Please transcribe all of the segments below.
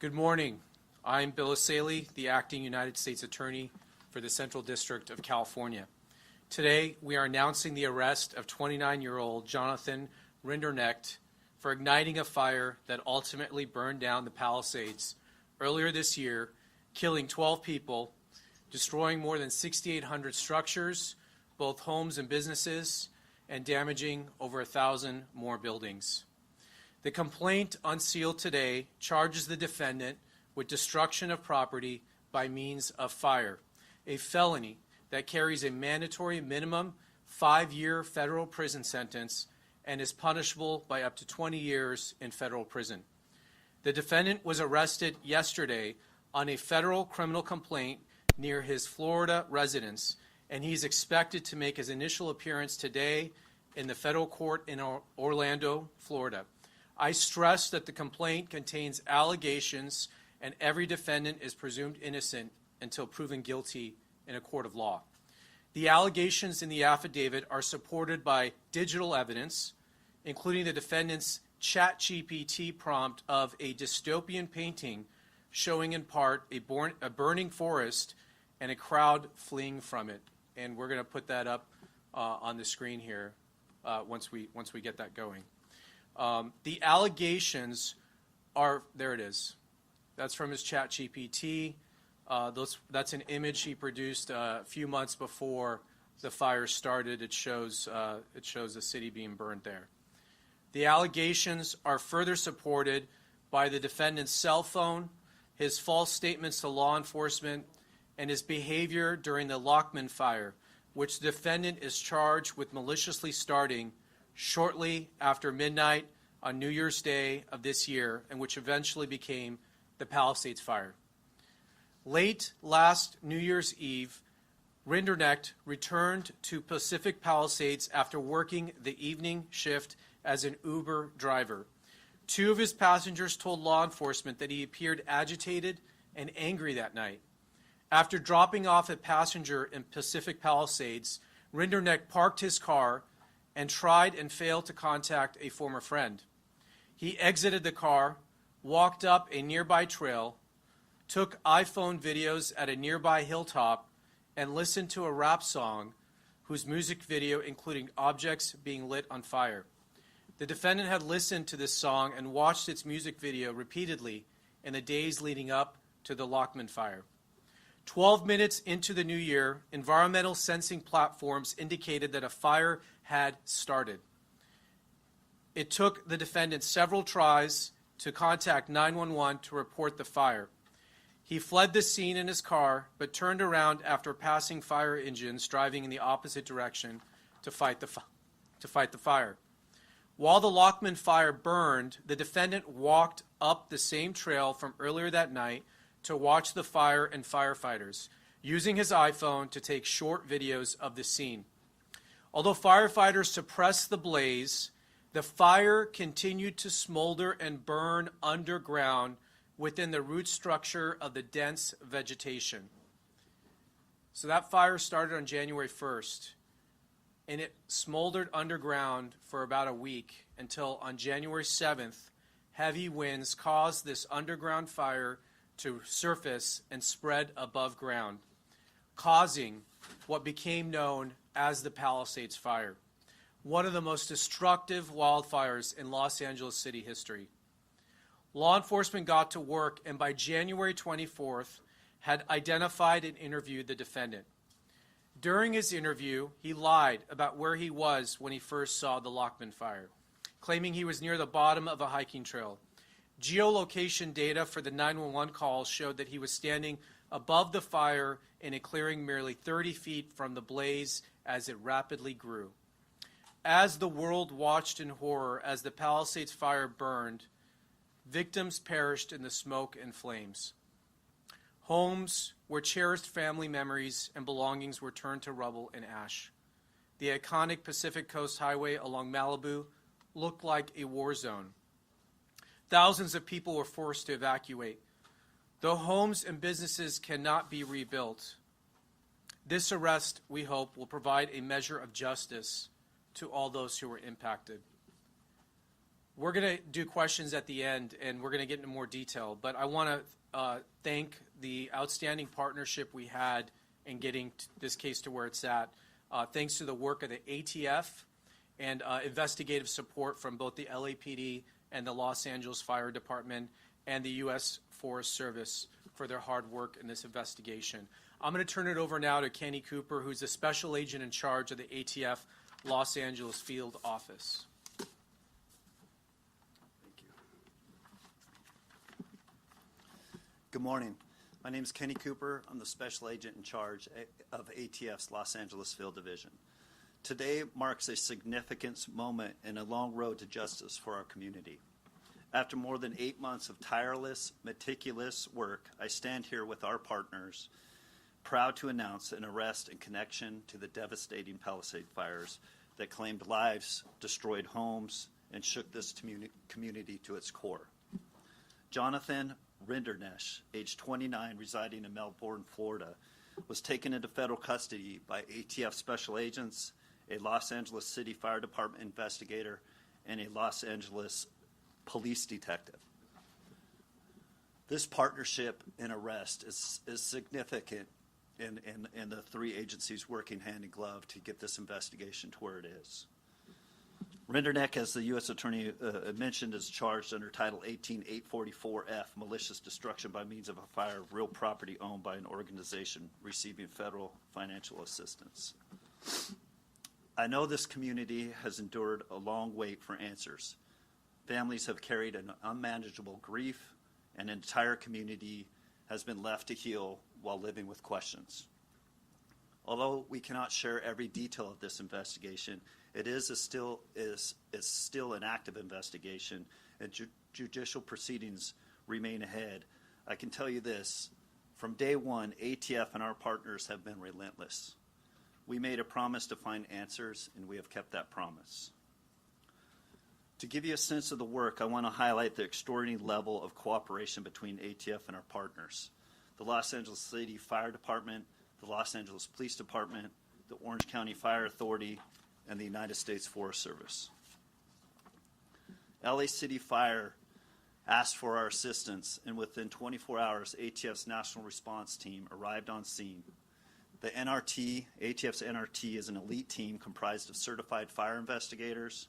Good morning. I'm Bill Asaley, the Acting United States Attorney for the Central District of California. Today, we are announcing the arrest of 29-year-old Jonathan Rinderknecht for igniting a fire that ultimately burned down the Palisades earlier this year, killing 12 people, destroying more than 6,800 structures, both homes and businesses, and damaging over 1,000 more buildings. The complaint unsealed today charges the defendant with destruction of property by means of fire, a felony that carries a mandatory minimum 5-year federal prison sentence and is punishable by up to 20 years in federal prison. The defendant was arrested yesterday on a federal criminal complaint near his Florida residence, and he's expected to make his initial appearance today in the federal court in Orlando, Florida. I stress that the complaint contains allegations and every defendant is presumed innocent until proven guilty in a court of law. The allegations in the affidavit are supported by digital evidence, including the defendant's ChatGPT prompt of a dystopian painting showing in part a burning forest and a crowd fleeing from it. And we're going to put that up on the screen here once we get that going. The allegations are, there it is. That's from his ChatGPT. That's an image he produced a few months before the fire started. It shows the city being burned there. The allegations are further supported by the defendant's cell phone, his false statements to law enforcement, and his behavior during the Lockman fire, which the defendant is charged with maliciously starting shortly after midnight on New Year's Day of this year, and which eventually became the Palisades fire. Late last New Year's Eve, Rinderknecht returned to Pacific Palisades after working the evening shift as an Uber driver. 2 of his passengers told law enforcement that he appeared agitated and angry that night. After dropping off a passenger in Pacific Palisades, Rinderknecht parked his car and tried and failed to contact a former friend. He exited the car, walked up a nearby trail, took iPhone videos at a nearby hilltop, and listened to a rap song whose music video included objects being lit on fire. The defendant had listened to this song and watched its music video repeatedly in the days leading up to the Lockman fire. 12 minutes into the new year, environmental sensing platforms indicated that a fire had started. It took the defendant several tries to contact 911 to report the fire. He fled the scene in his car, but turned around after passing fire engines driving in the opposite direction to fight the fire. While the Lockman fire burned, the defendant walked up the same trail from earlier that night to watch the fire and firefighters, using his iPhone to take short videos of the scene. Although firefighters suppressed the blaze, the fire continued to smolder and burn underground within the root structure of the dense vegetation. So that fire started on January 1st, and it smoldered underground for about a week until on January 7th, heavy winds caused this underground fire to surface and spread above ground, causing what became known as the Palisades Fire, one of the most destructive wildfires in Los Angeles City history. Law enforcement got to work and by January 24th had identified and interviewed the defendant. During his interview, he lied about where he was when he first saw the Lockman fire, claiming he was near the bottom of a hiking trail. Geolocation data for the 911 calls showed that he was standing above the fire in a clearing merely 30 feet from the blaze as it rapidly grew. As the world watched in horror as the Palisades fire burned, victims perished in the smoke and flames. Homes where cherished family memories and belongings were turned to rubble and ash. The iconic Pacific Coast Highway along Malibu looked like a war zone. Thousands of people were forced to evacuate. Though homes and businesses cannot be rebuilt, this arrest, we hope, will provide a measure of justice to all those who were impacted. We're going to do questions at the end, and we're going to get into more detail. But I want to thank the outstanding partnership we had in getting this case to where it's at. Thanks to the work of the ATF and investigative support from both the LAPD and the Los Angeles Fire Department and the U.S. Forest Service for their hard work in this investigation. I'm going to turn it over now to Kenny Cooper, who's the special agent in charge of the ATF Los Angeles Field Office. Good morning. My name is Kenny Cooper. I'm the special agent in charge of ATF's Los Angeles Field Division. Today marks a significant moment in a long road to justice for our community. After more than 8 months of tireless, meticulous work, I stand here with our partners, proud to announce an arrest in connection to the devastating Palisades fires that claimed lives, destroyed homes, and shook this community to its core. Jonathan Rindernesch, age 29, residing in Melbourne, Florida, was taken into federal custody by ATF special agents, a Los Angeles City Fire Department investigator, and a Los Angeles police detective. This partnership and arrest is significant in the three agencies working hand in glove to get this investigation to where it is. Rinderneck, as the U.S. Attorney mentioned, is charged under Title 18-844F, malicious destruction by means of a fire of real property owned by an organization receiving federal financial assistance. I know this community has endured a long wait for answers. Families have carried an unmanageable grief, and an entire community has been left to heal while living with questions. Although we cannot share every detail of this investigation, it is still an active investigation, and judicial proceedings remain ahead. I can tell you this, from day one, ATF and our partners have been relentless. We made a promise to find answers, and we have kept that promise. To give you a sense of the work, I want to highlight the extraordinary level of cooperation between ATF and our partners. The Los Angeles City Fire Department, the Los Angeles Police Department, the Orange County Fire Authority, and the United States Forest Service. LA City Fire asked for our assistance, and within 24 hours, ATF's National Response Team arrived on scene. The NRT, ATF's NRT, is an elite team comprised of certified fire investigators,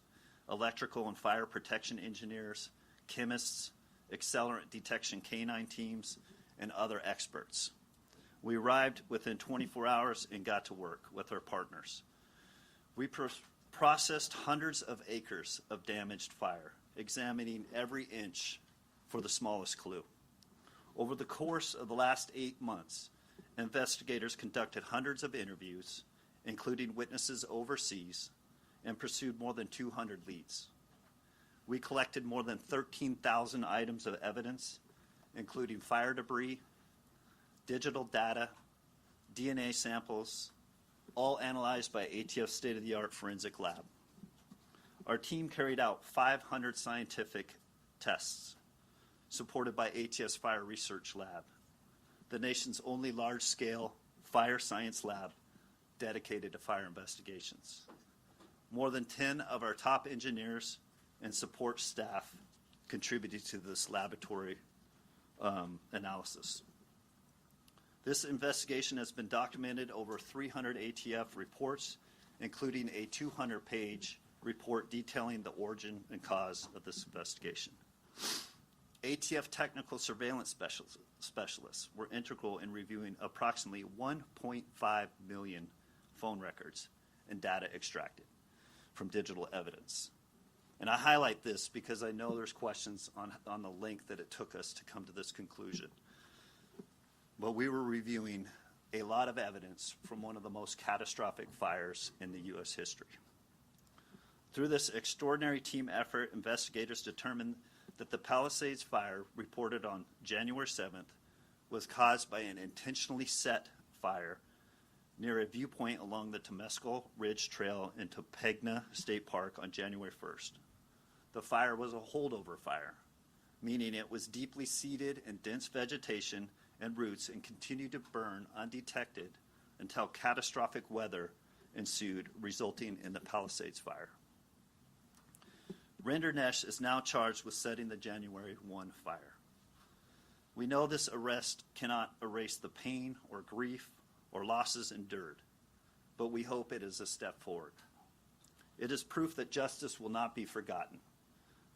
electrical and fire protection engineers, chemists, accelerant detection canine teams, and other experts. We arrived within 24 hours and got to work with our partners. We processed hundreds of acres of damaged fire, examining every inch for the smallest clue. Over the course of the last 8 months, investigators conducted hundreds of interviews, including witnesses overseas, and pursued more than 200 leads. We collected more than 13,000 items of evidence, including fire debris, digital data, DNA samples, all analyzed by ATF's state-of-the-art forensic lab. Our team carried out 500 scientific tests, supported by ATF's Fire Research Lab, the nation's only large-scale fire science lab dedicated to fire investigations. More than 10 of our top engineers and support staff contributed to this laboratory analysis. This investigation has been documented over 300 ATF reports, including a 200-page report detailing the origin and cause of this investigation. ATF technical surveillance specialists were integral in reviewing approximately 1.5 million phone records and data extracted from digital evidence. And I highlight this because I know there's questions on the length that it took us to come to this conclusion. But we were reviewing a lot of evidence from one of the most catastrophic fires in the U.S. history. Through this extraordinary team effort, investigators determined that the Palisades fire, reported on January 7th, was caused by an intentionally set fire near a viewpoint along the Temescal Ridge Trail into Pegna State Park on January 1st. The fire was a holdover fire, meaning it was deeply seated in dense vegetation and roots and continued to burn undetected until catastrophic weather ensued, resulting in the Palisades fire. Rindernesch is now charged with setting the January 1 fire. We know this arrest cannot erase the pain or grief or losses endured, but we hope it is a step forward. It is proof that justice will not be forgotten,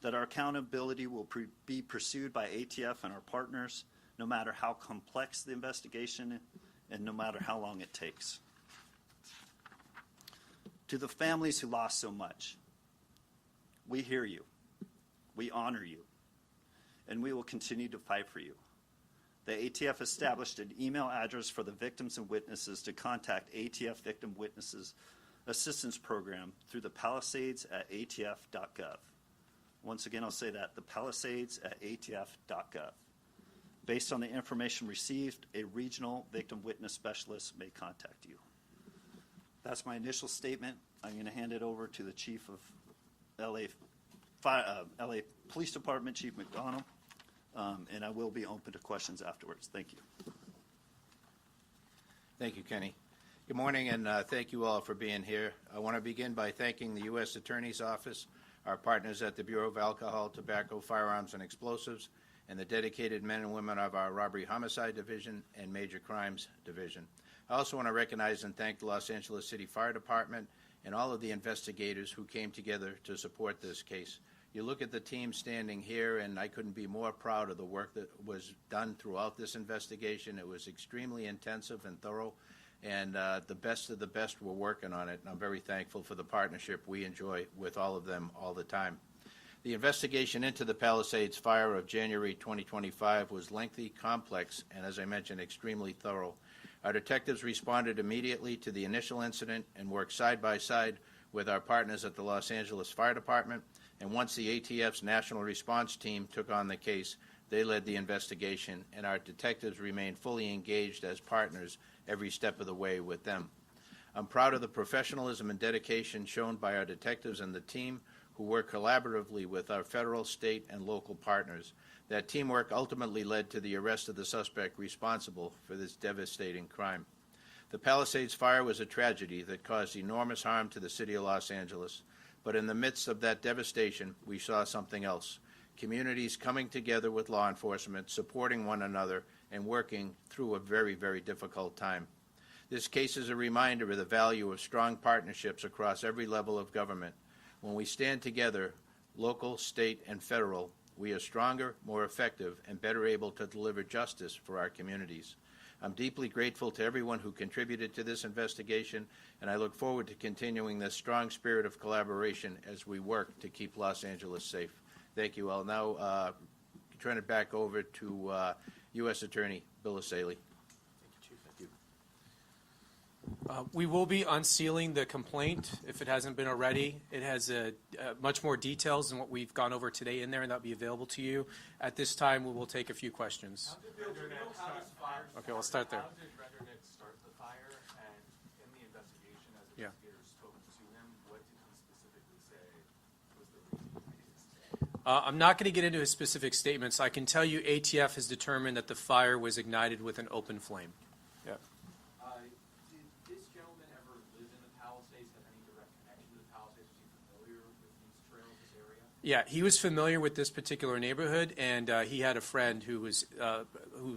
that our accountability will be pursued by ATF and our partners, no matter how complex the investigation and no matter how long it takes. To the families who lost so much, we hear you, we honor you, and we will continue to fight for you. The ATF established an email address for the victims and witnesses to contact ATF Victim Witnesses Assistance Program through the Palisades at atf.gov. Once again, I'll say that, the Palisades at atf.gov. Based on the information received, a regional victim witness specialist may contact you. That's my initial statement. I'm going to hand it over to the Chief of LA Police Department, Chief McDonald, and I will be open to questions afterwards. Thank you. Thank you, Kenny. Good morning, and thank you all for being here. I want to begin by thanking the U.S. Attorney's Office, our partners at the Bureau of Alcohol, Tobacco, Firearms, and Explosives, and the dedicated men and women of our Robbery Homicide Division and Major Crimes Division. I also want to recognize and thank the Los Angeles City Fire Department and all of the investigators who came together to support this case. You look at the team standing here, and I couldn't be more proud of the work that was done throughout this investigation. It was extremely intensive and thorough, and the best of the best were working on it, and I'm very thankful for the partnership we enjoy with all of them all the time. The investigation into the Palisades fire of January 2025 was lengthy, complex, and as I mentioned, extremely thorough. Our detectives responded immediately to the initial incident and worked side by side with our partners at the Los Angeles Fire Department, and once the ATF's National Response Team took on the case, they led the investigation, and our detectives remained fully engaged as partners every step of the way with them. I'm proud of the professionalism and dedication shown by our detectives and the team who work collaboratively with our federal, state, and local partners. That teamwork ultimately led to the arrest of the suspect responsible for this devastating crime. The Palisades fire was a tragedy that caused enormous harm to the city of Los Angeles, but in the midst of that devastation, we saw something else. Communities coming together with law enforcement, supporting one another, and working through a very, very difficult time. This case is a reminder of the value of strong partnerships across every level of government. When we stand together, local, state, and federal, we are stronger, more effective, and better able to deliver justice for our communities. I'm deeply grateful to everyone who contributed to this investigation, and I look forward to continuing this strong spirit of collaboration as we work to keep Los Angeles safe. Thank you. I'll now turn it back over to U.S. Attorney Palisades. We will be unsealing the complaint if it hasn't been already. It has much more details than what we've gone over today in there, and that'll be available to you. At this time, we will take a few questions. Okay, we'll start there. How did Rindernesch start the fire? And in the investigation, as investigators spoke to him, what did he specifically say was the reason? I'm not going to get into his specific statements. I can tell you ATF has determined that the fire was ignited with an open flame. Yeah. Did this gentleman ever live in the Palisades, have any direct connection to the Palisades? Was he familiar with these trails, this area? Yeah, he was familiar with this particular neighborhood, and he had a friend who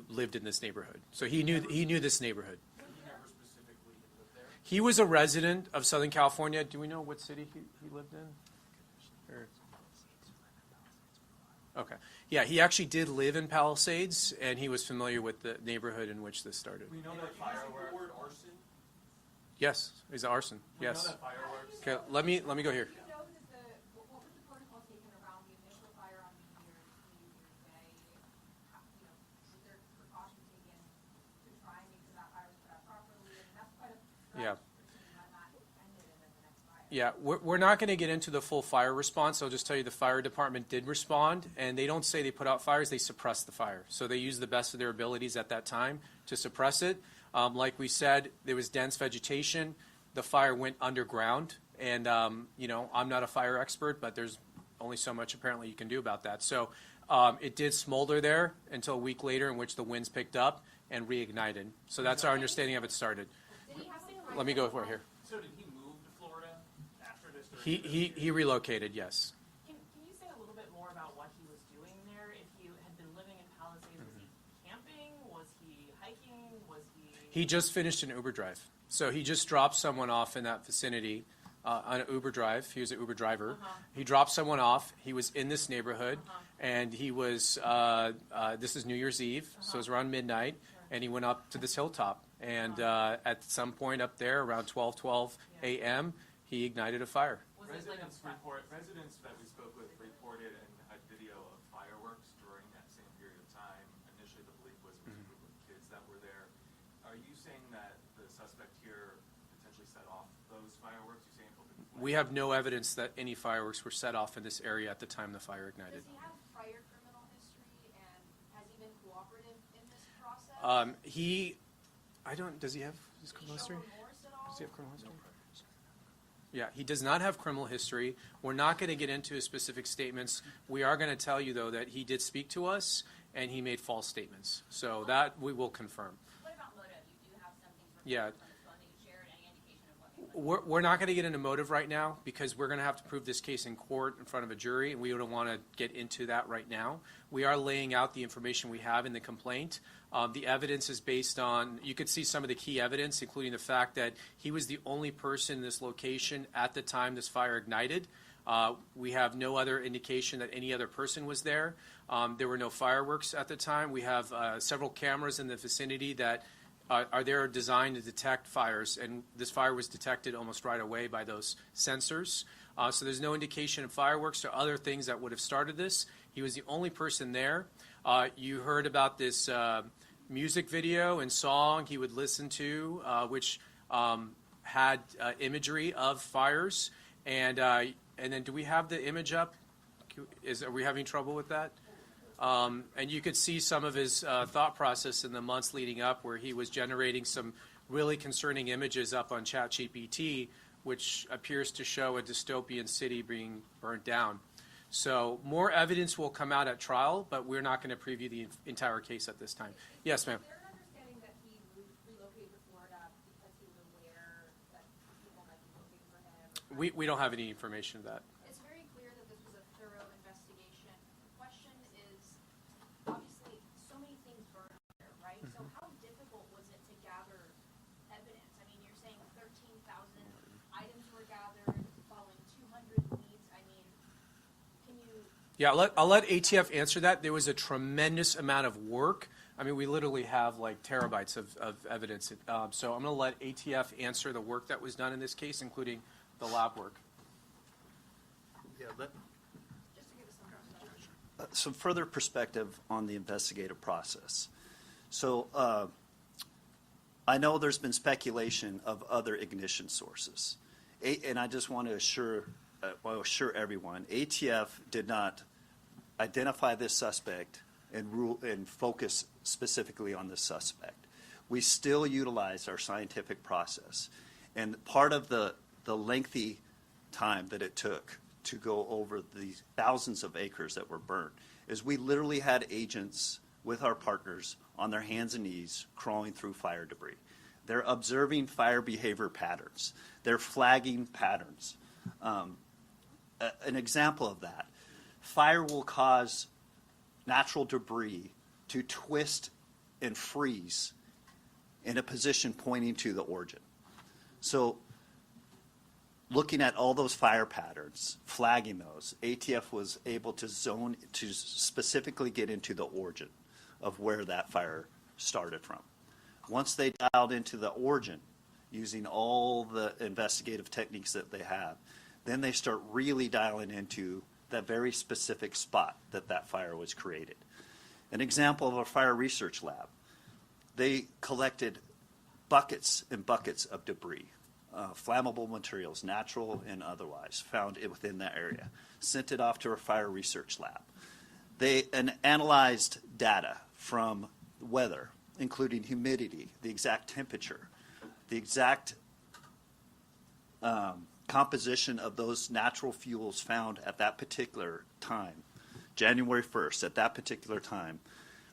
lived in this neighborhood. So he knew this neighborhood. He never specifically lived there? He was a resident of Southern California. Do we know what city he lived in? Or- Okay. Yeah, he actually did live in Palisades, and he was familiar with the neighborhood in which this started. We know that fireworks. The word arson? Yes, he's arson. Yes. We know that fireworks. Okay, let me go here. What was the protocol taken around the initial fire on New Year's Day? Was there precautions taken to try and make sure that fire was put out properly? And that's quite a Yeah. when that ended and then the next fire. Yeah, we're not going to get into the full fire response. I'll just tell you the fire department did respond, and they don't say they put out fires, they suppress the fire. So they use the best of their abilities at that time to suppress it. Like we said, there was dense vegetation. The fire went underground, and, I'm not a fire expert, but there's only so much apparently you can do about that. So it did smolder there until a week later, in which the winds picked up and reignited. So that's our understanding of it started. Did he have to Let me go here. So did he move to Florida after this? He relocated, yes. Can you He just finished an Uber drive. So he just dropped someone off in that vicinity on an Uber drive. He was an Uber driver. He dropped someone off. He was in this neighborhood, and he was, this is New Year's Eve, so it was around midnight, and he went up to this hilltop. And at some point up there, around 12 a.m., he ignited a fire. Residents that we spoke with reported and had video of fireworks during that same period of time. Initially, the belief was it was a group of kids that were there. Are you saying that the suspect here potentially set off those fireworks? You're saying open flame? We have no evidence that any fireworks were set off in this area at the time the fire ignited. Does he have prior criminal history, and has he been cooperative in this process? Does he have his criminal history? Remorse at all? Does he have criminal history? Yeah, he does not have criminal history. We're not going to get into his specific statements. We are going to tell you, though, that he did speak to us and he made false statements. So that we will confirm. What about motive? You do have some things Yeah. from the phone that you shared. Any indication of what? We're not going to get into motive right now because we're going to have to prove this case in court in front of a jury, and we don't want to get into that right now. We are laying out the information we have in the complaint. The evidence is based on, you could see some of the key evidence, including the fact that he was the only person in this location at the time this fire ignited. We have no other indication that any other person was there. There were no fireworks at the time. We have several cameras in the vicinity that are there designed to detect fires, and this fire was detected almost right away by those sensors. So there's no indication of fireworks or other things that would have started this. He was the only person there. You heard about this music video and song he would listen to, which had imagery of fires. And then do we have the image up? Are we having trouble with that? And you could see some of his thought process in the months leading up where he was generating some really concerning images up on ChatGPT, which appears to show a dystopian city being burned down. So more evidence will come out at trial, but we're not going to preview the entire case at this time. Yes, ma'am. Is there an understanding that he relocated to Florida because he was aware that people might be looking for him? We don't have any information of that. It's very clear that this was a thorough investigation. The question is, obviously, so many things burned there, right? So how difficult was it to gather evidence? I mean, you're saying 13,000 items were gathered following 200 leads. I mean, can you... Yeah, I'll let ATF answer that. There was a tremendous amount of work. I mean, we literally have like terabytes of evidence. So I'm going to let ATF answer the work that was done in this case, including the lab work. Yeah, Just to give us some perspective. some further perspective on the investigative process. So I know there's been speculation of other ignition sources. And I just want to assure everyone, ATF did not identify this suspect and focus specifically on this suspect. We still utilize our scientific process. And part of the lengthy time that it took to go over the thousands of acres that were burned is we literally had agents with our partners on their hands and knees crawling through fire debris. They're observing fire behavior patterns. They're flagging patterns. An example of that, fire will cause natural debris to twist and freeze in a position pointing to the origin. So looking at all those fire patterns, flagging those, ATF was able to zone to specifically get into the origin of where that fire started from. Once they dialed into the origin, using all the investigative techniques that they have, then they start really dialing into that very specific spot that fire was created. An example of a fire research lab, they collected buckets and buckets of debris, flammable materials, natural and otherwise, found within that area, sent it off to a fire research lab. They analyzed data from weather, including humidity, the exact temperature, the exact composition of those natural fuels found at that particular time, January 1st, at that particular time,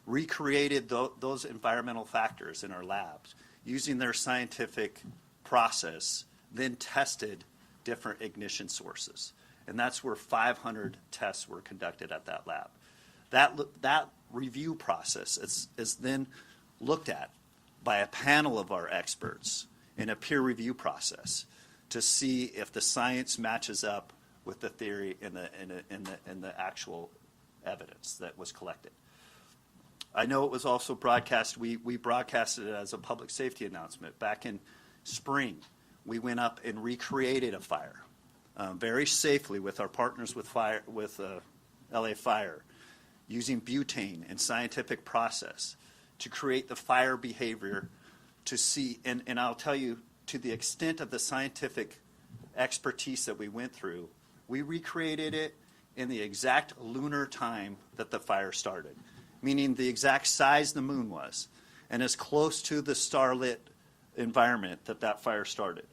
recreated those environmental factors in our labs using their scientific process, then tested different ignition sources. And that's where 500 tests were conducted at that lab. That review process is then looked at by a panel of our experts in a peer review process to see if the science matches up with the theory and the actual evidence that was collected. I know it was also broadcast. We broadcasted it as a public safety announcement back in spring. We went up and recreated a fire very safely with our partners with LA Fire, using butane and scientific process to create the fire behavior to see, and I'll tell you, to the extent of the scientific expertise that we went through, we recreated it in the exact lunar time that the fire started, meaning the exact size the moon was, and as close to the starlit environment that fire started.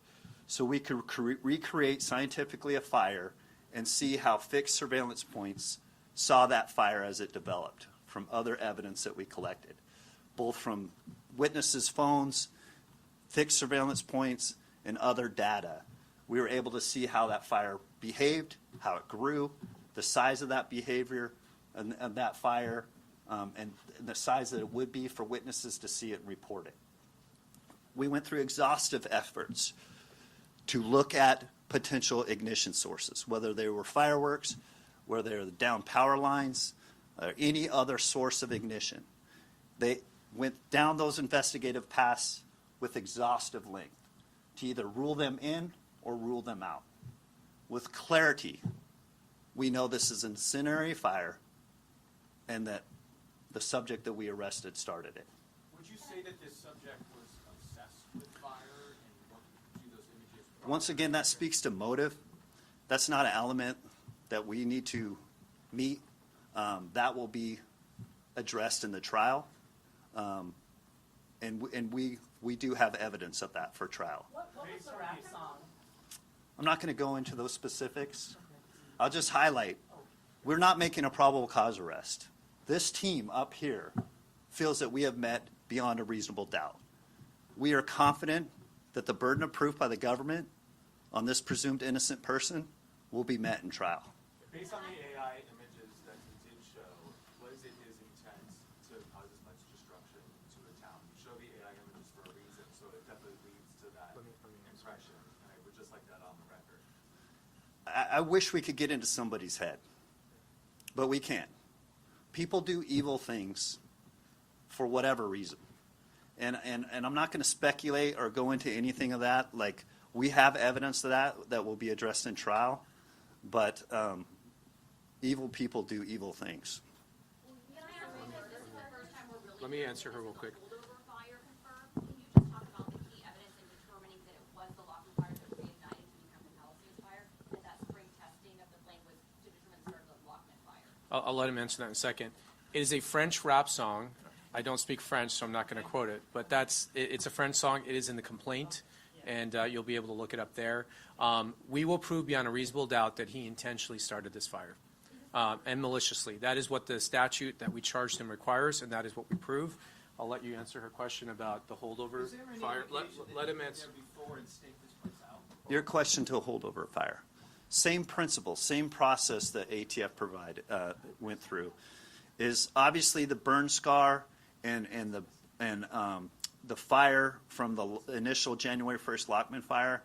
So we could recreate scientifically a fire and see how fixed surveillance points saw that fire as it developed from other evidence that we collected, both from witnesses' phones, fixed surveillance points, and other data. We were able to see how that fire behaved, how it grew, the size of that behavior and that fire, and the size that it would be for witnesses to see it and report it. We went through exhaustive efforts to look at potential ignition sources, whether they were fireworks, whether they were down power lines, or any other source of ignition. They went down those investigative paths with exhaustive length to either rule them in or rule them out. With clarity, we know this is an incendiary fire and that the subject that we arrested started it. Would you say that this subject was obsessed with fire and wanted to do those images? Once again, that speaks to motive. That's not an element that we need to meet. That will be addressed in the trial. And we do have evidence of that for trial. What was the rap song? I'm not going to go into those specifics. I'll just highlight, we're not making a probable cause arrest. This team up here feels that we have met beyond a reasonable doubt. We are confident that the burden of proof by the government on this presumed innocent person will be met in trial. Based on the AI images that he did show, was it his intent to cause as much destruction to a town? You show the AI images for a reason, so it definitely leads to that impression, and I would just like that on the record. I wish we could get into somebody's head, but we can't. People do evil things for whatever reason. And I'm not going to speculate or go into anything of that. Like, we have evidence of that will be addressed in trial, but evil people do evil things. Can I ask you, this is the first time we're really. Let me answer her real quick. Holdover fire confirmed. Can you just talk about the key evidence in determining that it was the Lockwood fire that reignited to become the Palisades fire, and that spring testing of the flame was to determine the start of the Lockwood fire? I'll let him answer that in a second. It is a French rap song. I don't speak French, so I'm not going to quote it. But it's a French song. It is in the complaint, and you'll be able to look it up there. We will prove beyond a reasonable doubt that he intentionally started this fire, and maliciously. That is what the statute that we charged him requires, and that is what we prove. I'll let you answer her question about the holdover fire. Let him answer. Before and stake this place out? Your question to a holdover fire. Same principle, same process that ATF went through, is obviously the burn scar and the fire from the initial January 1st Lockman fire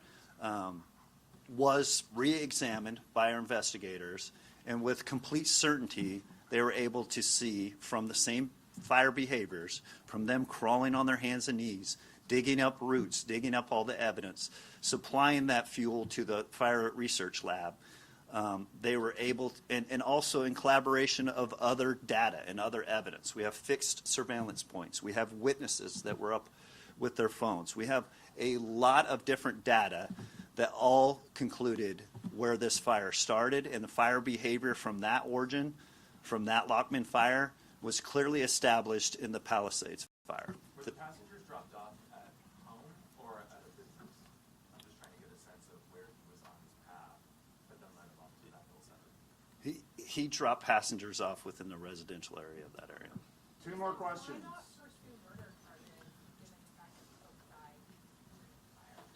was re-examined by our investigators, and with complete certainty they were able to see from the same fire behaviors, from them crawling on their hands and knees, digging up roots, digging up all the evidence, supplying that fuel to the fire research lab. They were able, and also in collaboration of other data and other evidence. We have fixed surveillance points. We have witnesses that were up with their phones. We have a lot of different data that all concluded where this fire started, and the fire behavior from that origin, from that Lockman fire, was clearly established in the Palisades fire. Were the passengers dropped off at home or at a business? I'm just trying to get a sense of where he was on his path that then led him up to that hill center. He dropped passengers off within the residential area of that area. Two more questions. Why not pursue murder charges, given the fact that folks died in the fire?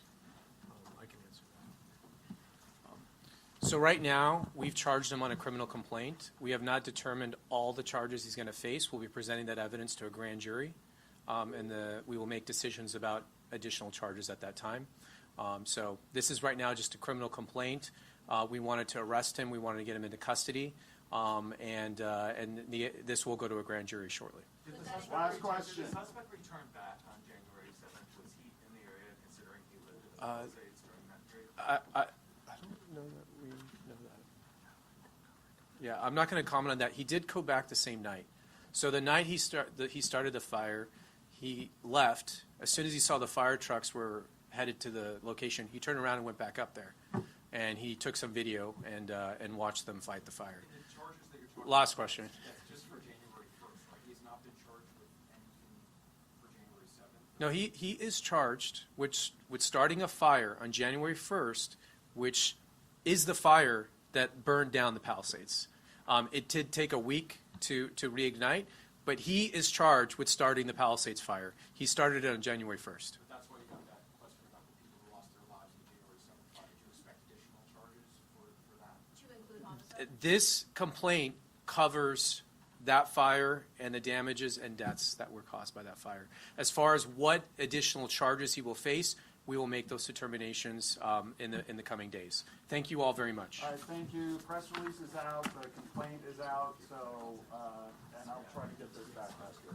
I can answer that. So right now, we've charged him on a criminal complaint. We have not determined all the charges he's going to face. We'll be presenting that evidence to a grand jury. and we will make decisions about additional charges at that time. So this is right now just a criminal complaint. We wanted to arrest him. We wanted to get him into custody, this will go to a grand jury shortly. Did the suspect Last question. Did the suspect return back on January 7th? Was he in the area considering he lived in the Palisades during that period? I don't know that we know that. Yeah, I'm not going to comment on that. He did go back the same night. So the night he started the fire, he left. As soon as he saw the fire trucks were headed to the location, he turned around and went back up there. And he took some video and watched them fight the fire. The charges that you're talking Last question. That's just for January 1st, right? He's not been charged with anything for January 7th? No, he is charged with starting a fire on January 1st, which is the fire that burned down the Palisades. It did take a week to reignite, but he is charged with starting the Palisades fire. He started it on January 1st. But that's why you got that question about the people who lost their lives in the January 7th fire. Do you expect additional charges for that? To include homicide. This complaint covers that fire and the damages and deaths that were caused by that fire. As far as what additional charges he will face, we will make those determinations in the coming days. Thank you all very much. All right, thank you. Press release is out, the complaint is out, so, and I'll try to get this back, Pastor.